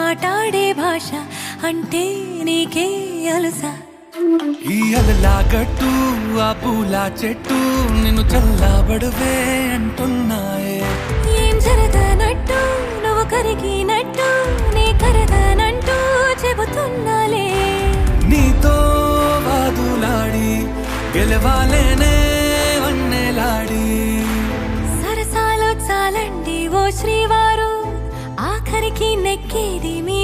మాట్లాడే భాష అంటే నీకే అలుసా. ఈ అలలా గట్టు ఆ పూల చెట్టు నిన్ను చల్లబడువే అంటున్నాయే. ఏం జరగనట్టు నువ్వు కరిగినట్టు నీ కరగనంటూ చెబుతున్నాలే. నీతో వాదులాడి గెలవాలేనే వన్నెలాడి. సరసాలు చాలండి ఓ శ్రీవారు, ఆఖరికి నెక్కేది మీ